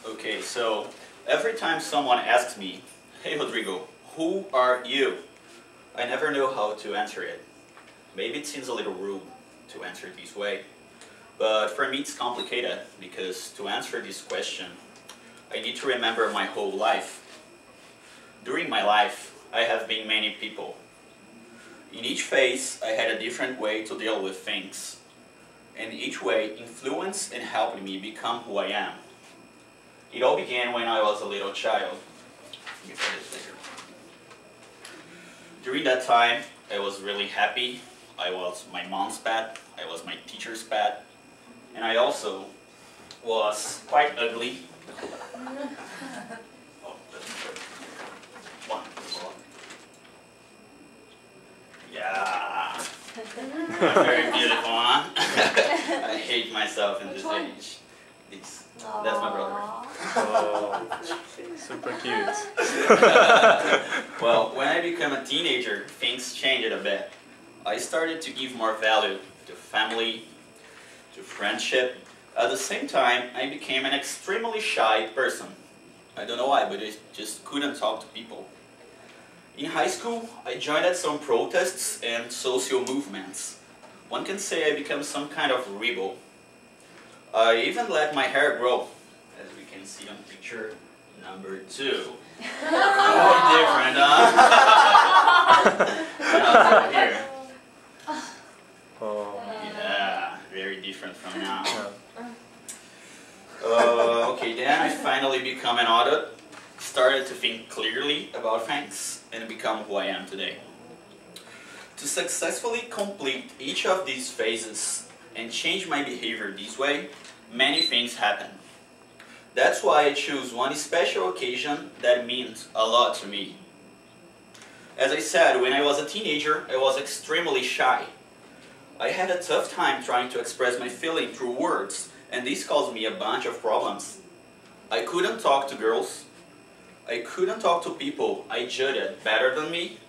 Okay, so every time someone asks me, "Hey Rodrigo, who are you?" I never know how to answer it. Maybe it seems a little rude to answer this way, but for me it's complicated because to answer this question, I need to remember my whole life. During my life, I have been many people. In each phase, I had a different way to deal with things, and each way influenced and helped me become who I am. It all began when I was a little child. During that time, I was really happy. I was my mom's pet, I was my teacher's pet, and I also was quite ugly. Oh, that's good. One. Yeah. Very beautiful, huh? I hate myself in this age. That's my brother. Oh, super cute. Well, when I became a teenager, things changed a bit. I started to give more value to family, to friendship. At the same time, I became an extremely shy person. I don't know why, but I just couldn't talk to people. In high school, I joined at some protests and social movements. One can say I became some kind of rebel. I even let my hair grow, as we can see on picture number 2. Very different, huh? Here. Oh. Yeah, very different from now. Okay, then I finally become an adult, started to think clearly about things, and become who I am today. To successfully complete each of these phases and change my behavior this way, many things happen. That's why I choose one special occasion that means a lot to me. As I said, when I was a teenager, I was extremely shy. I had a tough time trying to express my feeling through words, and this caused me a bunch of problems. I couldn't talk to girls. I couldn't talk to people I judged better than me,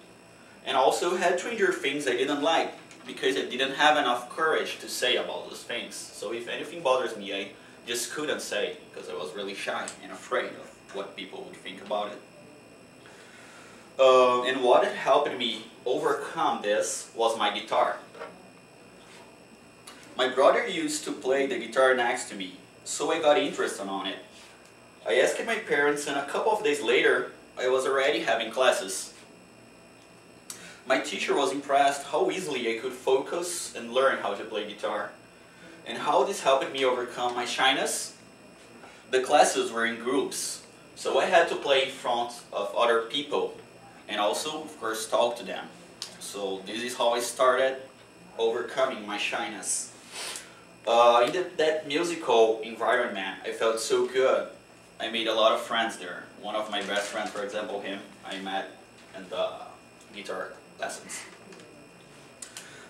and also had to endure things I didn't like because I didn't have enough courage to say about those things. So if anything bothers me, I just couldn't say because I was really shy and afraid of what people would think about it. And what had helped me overcome this was my guitar. My brother used to play the guitar next to me, so I got interested on it. I asked my parents, and a couple of days later, I was already having classes. My teacher was impressed how easily I could focus and learn how to play guitar, and how this helped me overcome my shyness. The classes were in groups, so I had to play in front of other people, and also, of course, talk to them. So this is how I started overcoming my shyness. In that musical environment, I felt so good. I made a lot of friends there. One of my best friends, for example, him, I met in the guitar lessons.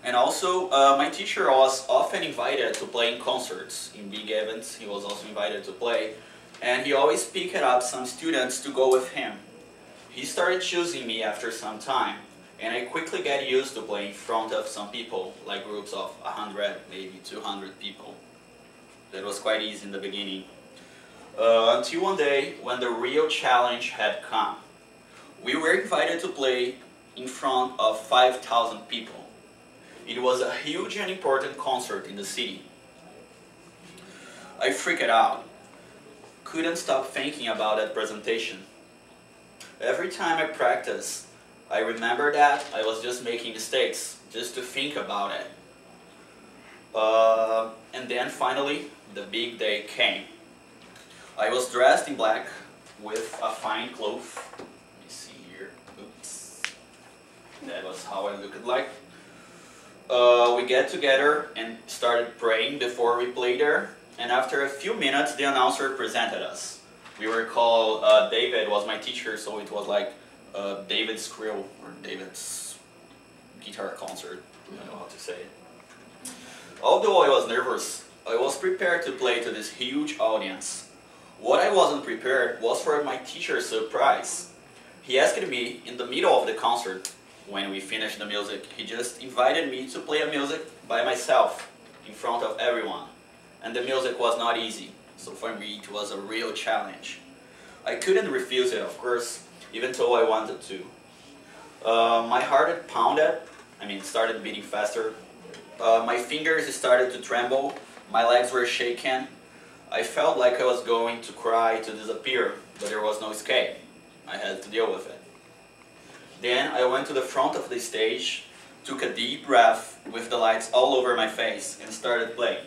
And also, my teacher was often invited to play in concerts, in big events. He was also invited to play, and he always picked up some students to go with him. He started choosing me after some time, and I quickly got used to playing in front of some people, like groups of 100, maybe 200 people. That was quite easy in the beginning. Until one day, when the real challenge had come. We were invited to play in front of 5,000 people. It was a huge and important concert in the city. I freaked out. Couldn't stop thinking about that presentation. Every time I practiced, I remember that I was just making mistakes, just to think about it. And then finally, the big day came. I was dressed in black with a fine cloth. Let me see here. Oops. That was how I looked like. We get together and started praying before we played there. And after a few minutes, the announcer presented us. We were called, David was my teacher, so it was like David's Grill or David's guitar concert. I don't know how to say it. Although I was nervous, I was prepared to play to this huge audience. What I wasn't prepared was for my teacher's surprise. He asked me in the middle of the concert, when we finished the music, he just invited me to play a music by myself in front of everyone. And the music was not easy. so for me it was a real challenge. I couldn't refuse it, of course, even though I wanted to. My heart had pounded, started beating faster. My fingers started to tremble, my legs were shaking. I felt like I was going to cry to disappear, but there was no escape. I had to deal with it. Then I went to the front of the stage, took a deep breath with the lights all over my face, and started playing.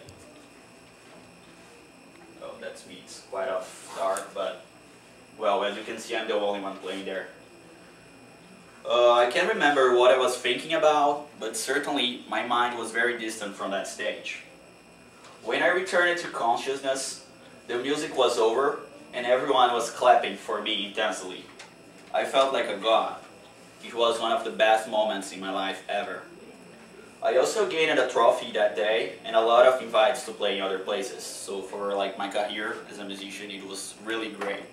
Oh, that's me, it's quite off dark, but well, as you can see, I'm the only one playing there. I can't remember what I was thinking about, but certainly my mind was very distant from that stage. When I returned to consciousness, the music was over and everyone was clapping for me intensely. I felt like a god. It was one of the best moments in my life ever. I also gained a trophy that day and a lot of invites to play in other places. So for my career as a musician, it was really great.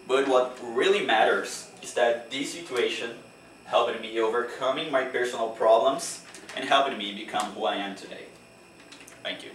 But what really matters is that this situation helped me overcoming my personal problems and helped me become who I am today. Thank you.